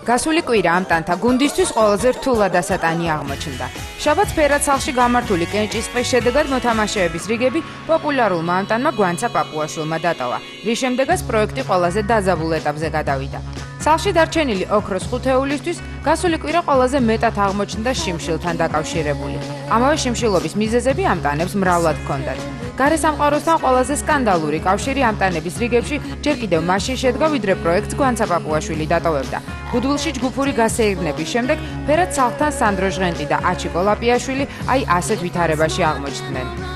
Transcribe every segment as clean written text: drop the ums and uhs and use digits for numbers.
გასული კვირა ამ ტანთა გუნდისთვის ყველაზე რთულად ასატანი აღმოჩნდა. შაბათს ფერად-სახლში გამართული კენჭისყრის შედეგად მოთამაშეების რიგები პოპულარულმა ამ ტანმა გვანცა პაპუაშვილმა დატოვა, რის შემდეგაც პროექტი ყველაზე დაძაბულ ეტაპზე გადავიდა. სახლში დარჩენილი ოქროს ხუთეულისთვის გასული კვირა ყველაზე მეტად აღმოჩნდა შიმშილთან დაკავშირებული. ამავე შიმშილობის მიზეზები ამ ტანებს მრავლად ჰქონდათ. გარესამყაროსთან ყველაზე სკანდალური კავშირი ამ ტანების რიგებში ჯერ კიდევ მაშინ შედგა, ვიდრე პროექტს გვანცა პაპუაშვილი დატოვებდა. გუდულში ჯგუფური გასეირნების შემდეგ ფერად-სახლთან სანდრო ჟღენტი და აჩიკო ლაპიაშვილი აი ასეთ ვითარებაში აღმოჩნდნენ.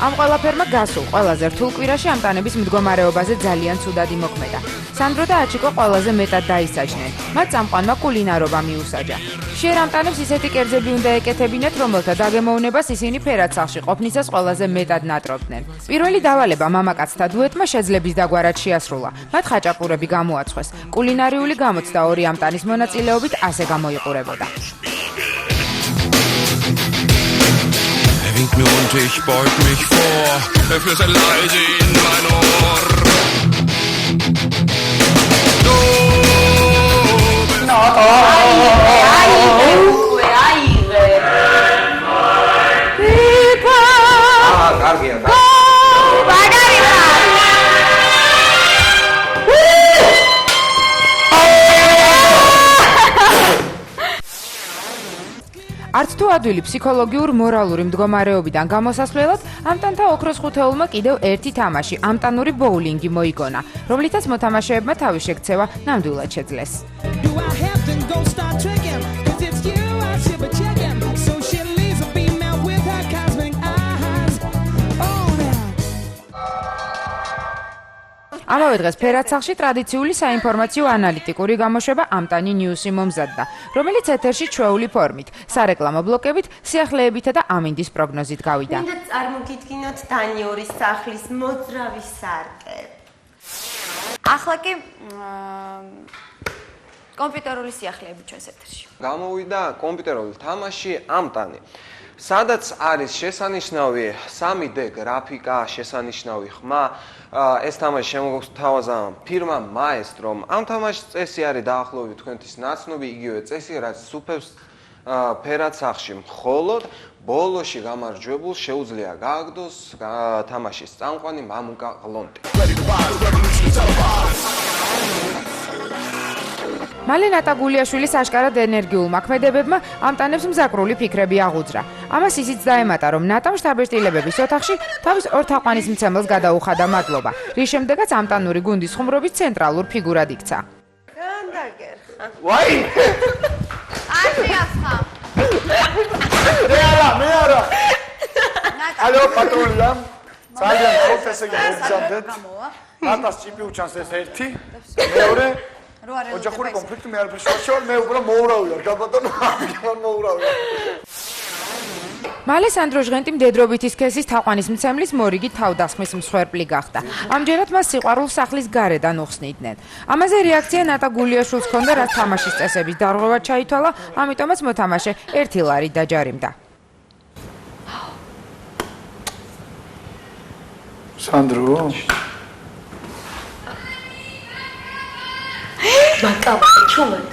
ამ ყველაფერმა გასულ ყველაზე რთულ კვირაში ამ ტანების მდგომარეობაზე ძალიან ცუდად იმოქმედა. სანდრო და აჩიკო ყველაზე მეტად დაისაჯნენ. მათ წამყვანმა კულინარობა მიუსაჯა. შენ ამ ტანებს ისეთი კერძები უნდა ეკეთებინათ, რომელთა დაგემოვნებას ისინი ფერად-სახლში ყოფნისას ყველაზე მეტად ნატრობდნენ. პირველი დავალება მამაკაცთა დუეტმა შეძლების დაგვარად შეასრულა. მათ ხაჭაპურები გამოაწყვეს. კულინარიული გამოცდა ორი ამ ტანის მონაწილეობით ასე გამოიყურებოდა. Winkt mir und ich beug mich vor, flüstert leise in mein Ohr. Du bist არც თუ ადვილი ფსიქოლოგიურ მორალური მდგომარეობიდან გამოსასვლელად ამ ტანთა ოქროს ხუთეულმა კიდევ ერთი თამაში, ამტანური ბოულინგი მოიგონა, რომლითაც მოთამაშეებმა თავი შექცევა ნამდვილად შეძლეს. ამავე დღეს ფერად-სახლში ტრადიციული საინფორმაციო ანალიტიკური გამოშვება ამტანი ნიუსი მომზადდა, რომელიც ეთერში ჩვეული ფორმით, სარეკლამო ბლოკებით, სიახლეებითა და ამინდის პროგნოზით გავიდა. მინდა წარმოგიდგინოთ დანიორის სახლის მოძრავი სარკე. ახლა კი კომპიუტერული სიახლეები ჩვენს ეთერში. გამოვიდა კომპიუტერული თამაში ამტანი. სადაც არის შესანიშნავი 3D გრაფიკა, შესანიშნავი ხმა, ეს თამაში შემოგთავაზა ფირმა Maestro-მ. ამ თამაშის წესი არის დაახლოებით თქვენთვის ნაცნობი, იგივე წესი, რაც სუფევს ფერად-სახლში. მხოლოდ ბოლოში გამარჯვებულს შეუძლია გააგდოს თამაშის წამყვანი მამუკა ღლონტი. მალე ნატა გულიაშვილის აშკარად ენერგიულმა ქმედებებმა ამ ტანებს მზაკრული ფიქრები აღუძრა. ამას ისიც დაემატა, რომ ნატამ შთაბეჭდილებების ოთახში თავის ორ თაყვანისმცემელს გადაუხადა მადლობა, რის შემდეგაც ამტანური გუნდის ხუმრობის ცენტრალურ ფიგურად იქცა. ვაი! აშიასხა. მე არა. ალო პატრულია. ძალიან ხოთ ესე გიგზავდეთ. ნატას ჭიპი უჩანს ეს ერთი, მეორე ოჯახური კონფლიქტი მე არ შეშორ, მე უბრალოდ მოურავი ვარ, გაბატონო, ამან მოურავი. მალე სანდრო ჟღენტი მდედრობითი სქესის თაყვანისმცემლის მორიგი თავდასხმის მსხვერპლი გახდა. ამჯერად მას სიყვარულს სახლის გარედან უხსნიდნენ. ამაზე რეაქცია ნატა გულიაშვილს ჰქონდა, რაც თამაშის წესების დარღვევად ჩაითვალა, ამიტომაც მოთამაშე 1 ლარი დაჯარიმდა. სანდრო მაკაბა ჩუმად.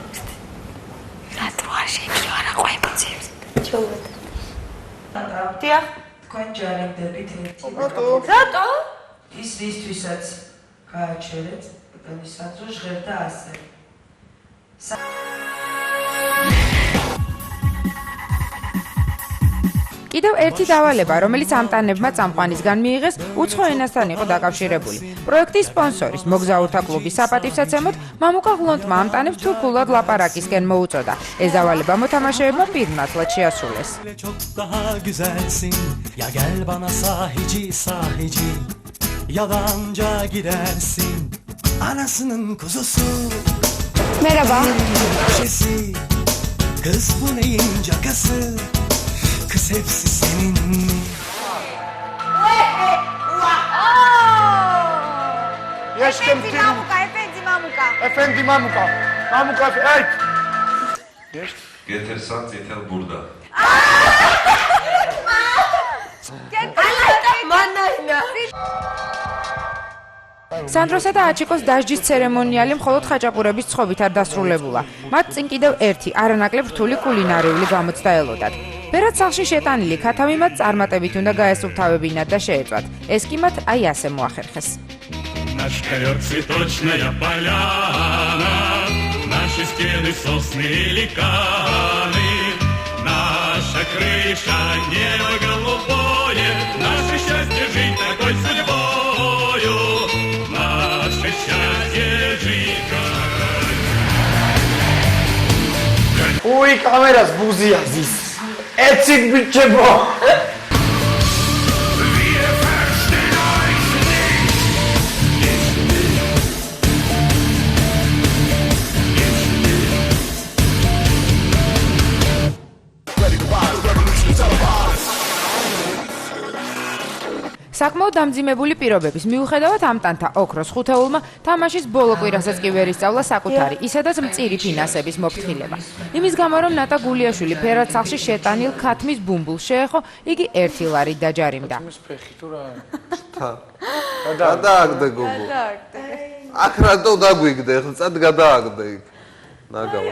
რატო არ შეგვიძლია არა ყვებიცებს? ჩუმად. დიახ. თქვენ ჯარიმდებით ერთი. რატო? ის რისთვისაც გააჩერეთ, იმისაც რომ ჟღერდა ასე. კიდევ ერთი დავალება, რომელიც ამტანებმა წამყვანისგან მიიღეს, უცხო ენასთან იყო დაკავშირებული. პროექტის სპონსორის მოგზაურთა კლუბის საპატივსაცემოდ მამუკა ღლონტმა ამტანებს თურქულად ლაპარაკისკენ მოუწოდა. ეს დავალება მოთამაშეებმა პირნათლად შეასრულეს. Çok daha güzelsin ya gel bana sahici sahici yalanca gidersin anasının kuzusu Merhaba. Şesi kız bu neyin cakası kız hepsi senin Yaşkem tim. Efendi mamuka. Mamuka et. Yes. Getirsen yeter burada. სანდროსა და აჩიკოს დასჯის ცერემონიალი მხოლოდ ხაჭაპურების ცხობით არ დასრულებულა. მათ წინ კიდევ ერთი არანაკლებ რთული კულინარიული გამოცდა ელოდათ. ბერად სახლში შეტანილი ქათამი მათ წარმატებით უნდა გაესუფთავებინათ და შეეწვათ. ეს კი მათ აი ასე მოახერხეს. Наш ковер цветочная поляна, наши стены сосны и ликаны, наша крыша небо голубое, наше счастье жить такой судьбою, наше счастье жить. Ui, kameras buzia zis. Etsit bichebo. საკმაოდ დამძიმებული პირობების მიუხედავად ამტანთა ოქროს ხუთეულმა თამაშის ბოლო კვირასაც კი ვერ ისწავლა საკუთარი, ისედაც მწირი ფინანსების მოფრთხილება. იმის გამო რომ ნატა გულიაშვილი ფერად სახლში შეტანილ ქათმის ბუმბულს შეეხო, იგი 1 ლარით დაჯარიმდა. გადააგდე გოგო. აქ რატო დაგვიგდე? ხლა წად გადააგდე იქ. ნაგავა.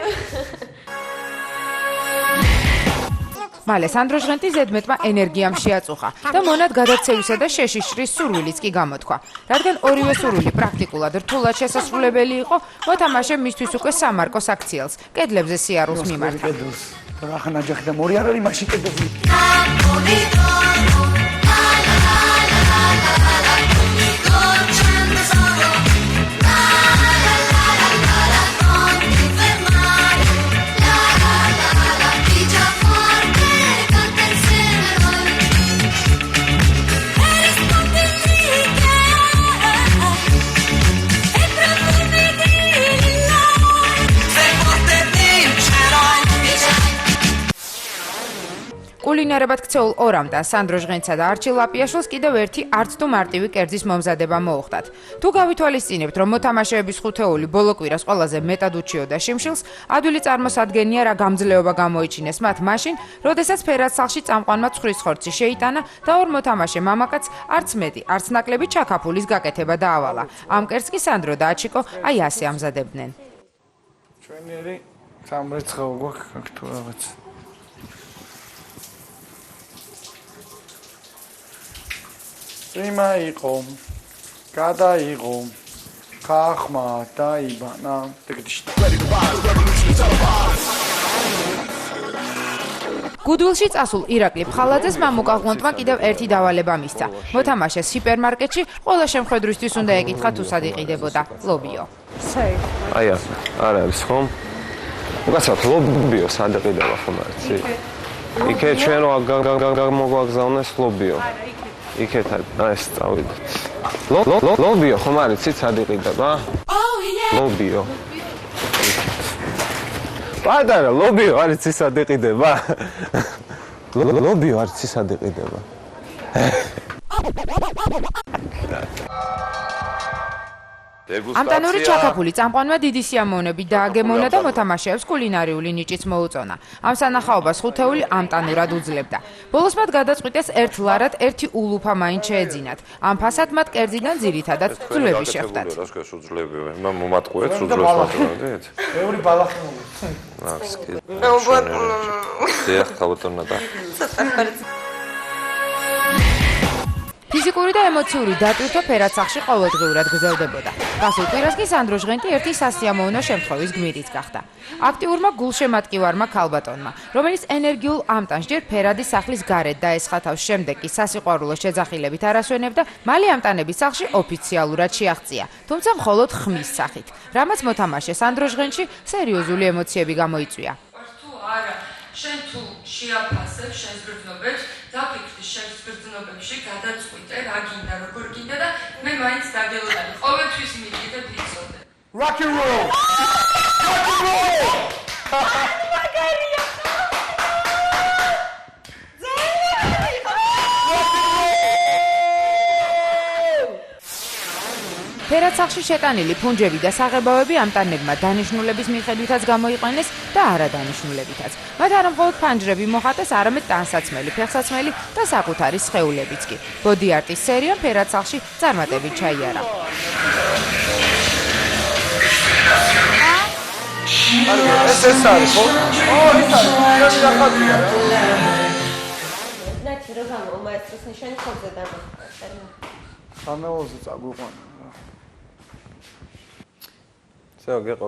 მალე სანდრო ჟღენტი ზედმეტმა ენერგიამ შეაწუხა და მონად გადაცევისა და შეშიშრის სურვილიც კი გამოთქვა. რადგან ორივე სურვილი პრაქტიკულად რთულად შესასრულებელი იყო, მოთამაშე მისთვის უკვე სამარკოს აქციელს, კედლებზე სიარულს მიმართა. რა ხან აჯახი და მორი არ არის მაშინ კედლებზე. კულინარებად ქცეულ ორამ და სანდრო ჟღენცსა და არჩილ ლაპიაშვილს კიდევ ერთი არც თუ მარტივი კერძის მომზადება მოუხდათ. თუ გავითვალისწინებთ, რომ მოთამაშეების ხუთეული ბოლო კვირას ყველაზე მეტად უჩიოდა შიმშილს, ადვილი წარმოსადგენია რა გამძლეობა გამოიჩინეს მათ მაშინ, როდესაც ფერად სახლში წამყვანმა ცხვრის ხორცი შეიტანა და ორ მოთამაშე მამაკაც არც მეტი, არც ნაკლები ჩაქაფულის გაკეთება დაავალა. ამ კერძს კი სანდრო და აჩიკო აი ასე ამზადებდნენ. ჩვენერი სამრეცხაო გვაქვს აქ თუ რაღაც. Prima იყო, გადაიღო, ხახმა დაიბანა. გუდვილში წასულ ირაკლი ფხალაძეს მამუკა ღლონტმა კიდევ ერთი დავალება მისცა. მოთამაშეს სუპერმარკეტში ყველა შემხედრისთვის უნდა ეკითხა თუ სად იყიდებოდა ლობიო. აი ასე, არ არის ხომ? უკაცრავად ლობიო სად იყიდება ხომ არ იცი? იქეთ ჩვენ რო გამოგვაგზავნეს ლობიო. იქეთ ეს წავიდეთ. ლობიო ხომ არ იცით სად იყიდება? ლობიო. პატარა ლობიო არ იცით სად იყიდება? ლობიო არ იცით სად იყიდება? ამტანური ჩაქაფული წამყვანმა დიდი სიამოვნებით დააგემოვნა და მოთამაშეებს კულინარიული ნიჭიც მოუწონა. ამ სანახაობას ხუთეული ამტანურად უძლებდა. ბოლოს მათ გადაწყვიტეს 1 ლარად 1 ულუფა მაინც შეეძინათ. ამ ფასად მათ კერძიდან ძირითადად ძვლები შეხვდათ. მომატყუეთ უძვლებს მატროდეთ. მეორე ბალახი დიახ, ხალბატონო და. ფიზიკური და ემოციური დატვირთვა ფერადსახში ყოველდღიურად გრძელდებოდა. გასულ კვირას კი სანდრო ჟღენტი ერთი სასიამოვნო შემთხვევის გმირიც გახდა. აქტიურმა გულშემატკივარმა ქალბატონმა, რომელიც ენერგიულ ამტანს ჯერ ფერადის სახლის გარეთ დაესხა თავს, შემდეგ კი სასიყვარულო შეძახილებით არასვენებდა, მალე ამტანების სახლში ოფიციალურად შეაღწია, თუმცა მხოლოდ ხმის სახით, რამაც მოთამაშე სანდრო ჟღენტში სერიოზული ემოციები გამოიწვია. შენ თუ შეაფასებ შენს გრძნობებს, დაფიქრდი შენს გრძნობებში, გადაწყვიტე რა გინდა, როგორ გინდა და მე მაინც დაგელოდები. ყოველთვის მიდიდე ფიცოდე. Rock and roll! Rock and roll! ფერადსახში შეტანილი ფუნჯები და საღებავები ამტანებმა დანიშნულების მიხედვითაც გამოიყენეს და არადანიშნულებითაც. მათ არა მხოლოდ ფანჯრები მოხატეს, არამედ ტანსაცმელი, ფეხსაცმელი და საკუთარი სხეულებიც კი. ბოდი არტის სერიამ ფერადსახში წარმატებით ჩაიარა. ეს არის ხო? ეს არის გახადია. ნაჩი რა გამო მაესტროს ნიშანი ხოზე დაბა. სამეულზე წაგვიყვანა. всё, გეყო.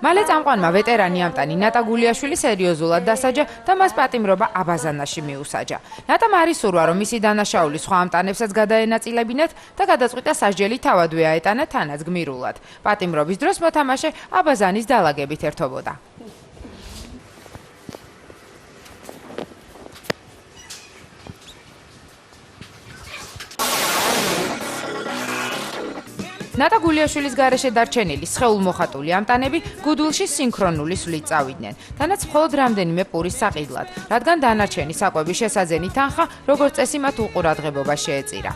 მალე წამყვანმა ვეტერანი ამტანი ნატა გულიაშვილი სერიოზულად დასაჯა და მას პატიმრობა აბაზანაში მიუსაჯა. ნატამ არის სურვა, რომ მისი დანაშაული სხვა ამტანებსაც გადაენაწილებინათ და გადაწყვიტა სასჯელი თავადვე აეტანა თანაც გმირულად. პატიმრობის დროს მოთამაშე აბაზანის დალაგებით ერთობოდა. ნატა გულიაშვილის გარეშე დარჩენილი სხეულმოხატული ამტანები გუდულში სინქრონული სვლით წავიდნენ. თანაც მხოლოდ რამდენიმე პურის საყიდლად, რადგან დანარჩენი საკვების შესაძენი თანხა, როგორც წესი, მათ უყურადღებობა შეეწირა.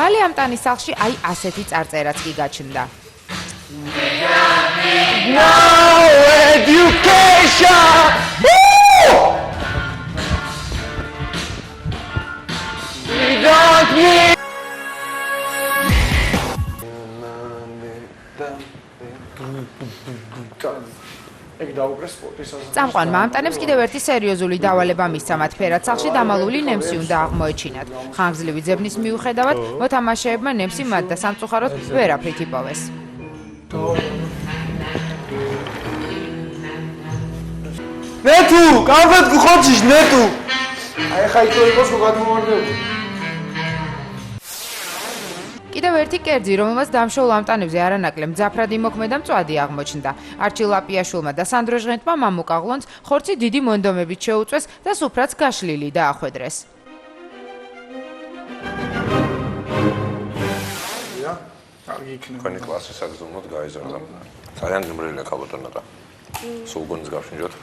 მალე ამტანის სახლში აი ასეთი წარწერაც კი გაჩნდა. No education! We don't need... წამყვანმა ამტანებს კიდევ ერთი სერიოზული დავალება მისცა მათ ფერადსახში დამალული ნემსი უნდა აღმოეჩინათ. ხანგრძლივი ძებნის მიუხედავად მოთამაშეებმა ნემსი მათ და სამწუხაროდ ვერაფრით იპოვეს. ნეტუ, კარგად გხოჩიშ ნეტუ. აი ხა იწოებას გადმოვარდები. კიდევ ერთი კერძი, რომელმაც დამშოულ ამტანებზე არანაკლებ მძაფრად იმოქმედა, მწვადი აღმოჩნდა. არჩილ ლაპიაშვილმა და სანდრო ჟღენტმა მამუკა ღლონს ხორცი დიდი მონდომებით შეუწვეს და სუფრაც გაშლილი დაახვედრეს. კარგი იქნება. თქვენი კლასი საგზავნოდ გაიზარდა. ძალიან გმირია ქალბატონო და სულ გონს გავშინჯოთ.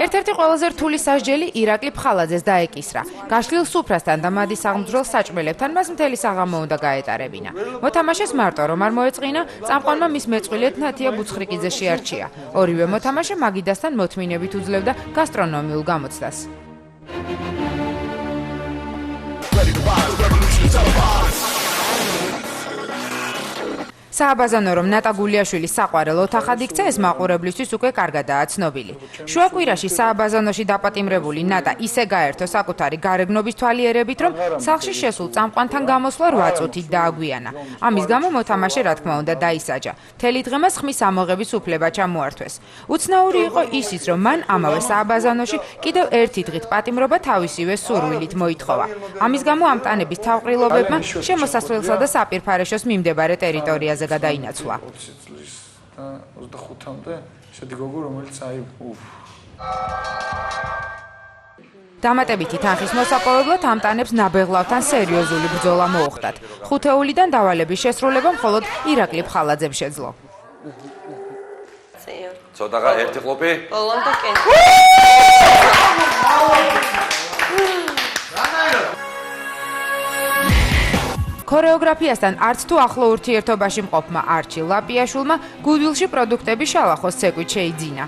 ერთ-ერთი ყველაზე რთული სასჯელი ირაკლი ფხალაძეს დაეკისრა. გაშლილ სუფრასთან და მადი საღმძვრელ საჭმელებთან მას მთელი საღამო უნდა გაეტარებინა. მოთამაშეს მარტო რომ არ მოეწყინა, წამყვანმა მის მეწყვილედ ნათია ბუცხრიკიძე შეარჩია. ორივე მოთამაშე მაგიდასთან მოთმინებით უძლევდა გასტრონომიულ გამოცდას. სააბაზანო რომ ნატა გულიაშვილის საყვარელ ოთახად იქცა, ეს მაყურებლისთვის უკვე კარგადაა ცნობილი. შუა კვირაში სააბაზანოში დაპატიმრებული ნატა ისე გაერთო საკუთარი გარეგნობის თვალიერებით, რომ სახლში შესულ წამყვანთან გამოსვლა 8 წუთით დააგვიანა. ამის გამო მოთამაშე რა თქმა უნდა დაისაჯა. მთელი დღე მას ხმის ამოღების უფლება ჩამოართვეს. უცნაური იყო ისიც, რომ მან ამავე სააბაზანოში კიდევ ერთი დღით პატიმრობა თავისივე სურვილით მოითხოვა. ამის გამო ამტანების თავყრილობებმა შემოსასვლელსა და საპირფარეშოს მიმდებარე ტერიტორიაზე გადაინაცვლა. და 25-მდე შედი გოგო, რომელიც აი დამატებითი თანხის მოსაპოვებლად ამ ტანებს ნაბეღლავთან სერიოზული ბრძოლა მოუხდათ. ხუთეულიდან დავალების შესრულება მხოლოდ ირაკლი ფხალაძემ შეძლო. ცოტაღა ერთი ყლუპი. ბოლომდე კენ. ქორეოგრაფიასთან არც თუ ახლო ურთიერთობაში მყოფმა არჩილ ლაპიაშვილმა გუდვილში პროდუქტების შალახოს ცეკვით შეიძინა.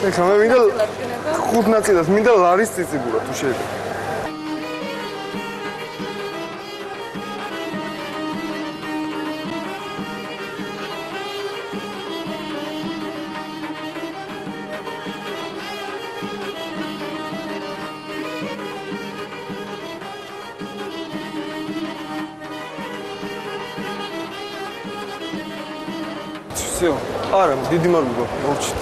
ეხლა მე მინდა ხუთ ნაწილად მინდა ლარის წიწიბურა თუ შეიძლება. всё, არა, დიდი მადლობა, მოვჭით.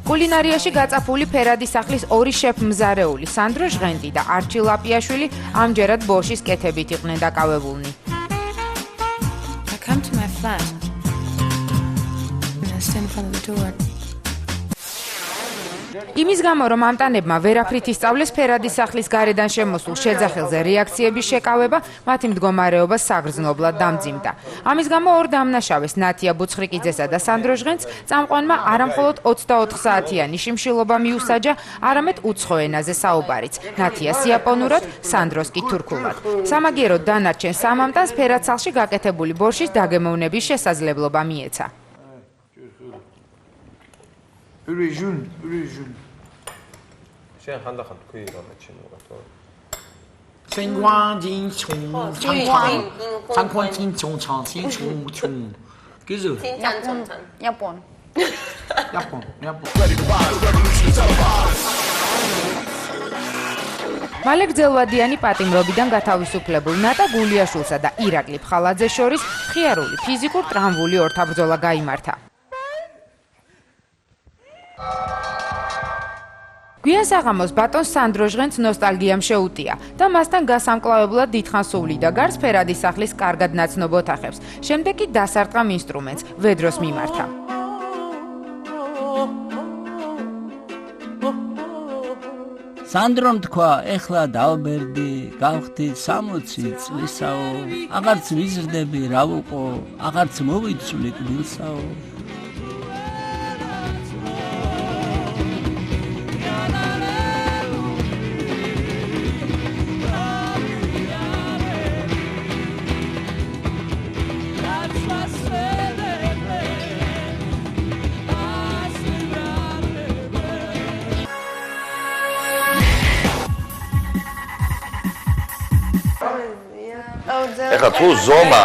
კულინარიაში გაწაფული ფერადი სახლის ორი შეფ-მზარეული სანდრო ჟღენტი და არჩილ ლაპიაშვილი ამჯერად ბოშის კეთებით იყვნენ დაკავებულნი. I come to my flat. I stand in front of the door. იმის გამო, რომ ამ ტანებმა ვერაფრით ისწავლეს ფერადი სახლის გარედან შემოსულ შეძახილზე რეაქციების შეკავება, მათი მდგომარეობა საგრძნობლად დამძიმდა. ამის გამო ორ დამნაშავეს ნათია ბუცხრიკიძესა და სანდრო ჟღენტს წამყვანმა არამხოლოდ 24 საათიანი შიმშილობა მიუსაჯა, არამედ უცხო ენაზე საუბარიც. ნათიას იაპონურად, სანდროს კი თურქულად. სამაგიეროდ დანარჩენ სამ ამ ტანს ფერად სახლში გაკეთებული ბორშის დაგემოვნების შესაძლებლობა მიეცა. შენ ხანდახან თქვი რამე შემოგატო. მალე გრძელვადიანი პატიმრობიდან გათავისუფლებულ ნატა გულიაშვილსა და ირაკლი ფხალაძეს შორის ხიარული ფიზიკურ ტრამვული ორთაბრძოლა გაიმართა. გვიან საღამოს ბატონ სანდრო ჟღენტს ნოსტალგიამ შეუტია და მასთან გასამკლავებლად დიდხანს უვლიდა გარს ფერადი სახლის კარგად ნაცნობ ოთახებს. შემდეგ კი დასარტყამ ინსტრუმენტს, ვედროს მიმართა. სანდრომ თქვა, ეხლა დავბერდი, გავხდი 60 წლისაო, აღარც ვიზრდები, რა ვუყო, აღარც მოვიცვლი კბილსაო. ეხლა თუ ზომა,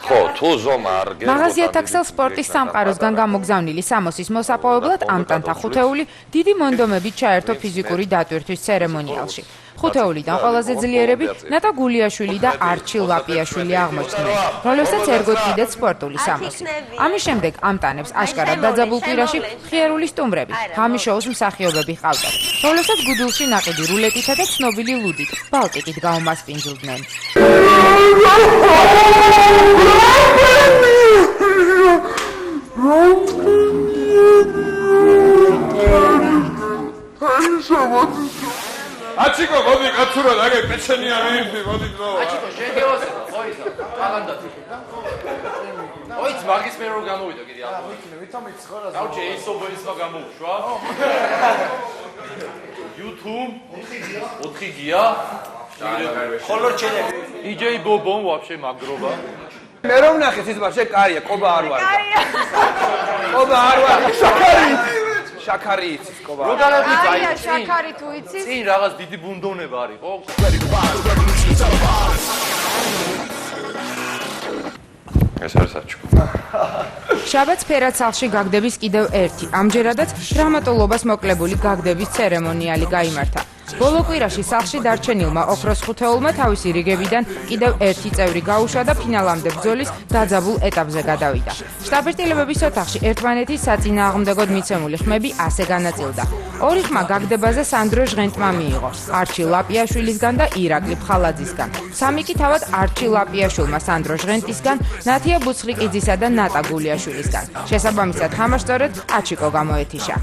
ხო, თუ ზომა არ გერგო. მაღაზია ტაქსელ სპორტის სამყაროსგან გამოგზავნილი სამოსის მოსაპოვებლად ამ ტანთა ხუთეული დიდი მონდომებით ჩაერთო ფიზიკური დატვირთვის ცერემონიალში. ხუთეულიდან ყველაზე ძლიერები ნატა გულიაშვილი და არჩილ ლაპიაშვილი აღმოჩნდნენ, რომლებსაც ერგოთ კიდეც სპორტული სამოსი. ამის შემდეგ ამ ტანებს აშკარად დაძაბულ კვირაში ხიარული სტუმრები, ღამი შოუს მსახიობები ჰყავდათ, რომლებსაც გუდულში ნაყიდი რულეტითა და ცნობილი ლუდით, ბალტიკით გაუმასპინძლდნენ. აჩიკო, მოდი კაცურად, აგე პეჩენია მიიღდი, მოდი დრო. აჩიკო, შეგევასე, ყოისა, აღანდათ. ოიც მაგის მე რო გამოვიდა კიდე ამ. ვითომიც ხარა. გავჭე ისობერის რა გამოუშვა? YouTube 4 გია. ხოლო ჩენები. DJ Bobon вообще მაგრობა. მე რომ ნახე სიზმარ შე კაია, ყობა არ ვარ. ყობა არ ვარ. შაქარი იცის ყობა. რო განაგვიძა აი შაქარი თუ იცის? წინ რაღაც დიდი ბუნდოვნება არის, ხო? ეს არის საჩუქრ. შაბათს ფერაცალში გაგდების კიდევ ერთი, ამჯერადაც დრამატულობას მოკლებული გაგდების ცერემონიალი გაიმართა. ბოლო კვირაში სახლში დარჩენილმა ოქროს ხუთეულმა თავისი რიგებიდან კიდევ ერთი წევრი გაუშვა და ფინალამდე ბრძოლის დაძაბულ ეტაპზე გადავიდა. შტაბ-ერთიანობების ოთახში ერთმანეთის საწინააღმდეგოდ მიცემული ხმები ასე განაწილდა. ორი ხმა გაგდებაზე სანდრო ჟღენტმა მიიღო, არჩილ ლაპიაშვილისგან და ირაკლი ფხალაძისგან. სამი კი თავად არჩილ ლაპიაშვილმა სანდრო ჟღენტისგან, ნათია ბუცხრიკიძისა და ნატა გულიაშვილისგან. შესაბამისად, თამაშს სწორედ აჩიკო გამოეთიშა.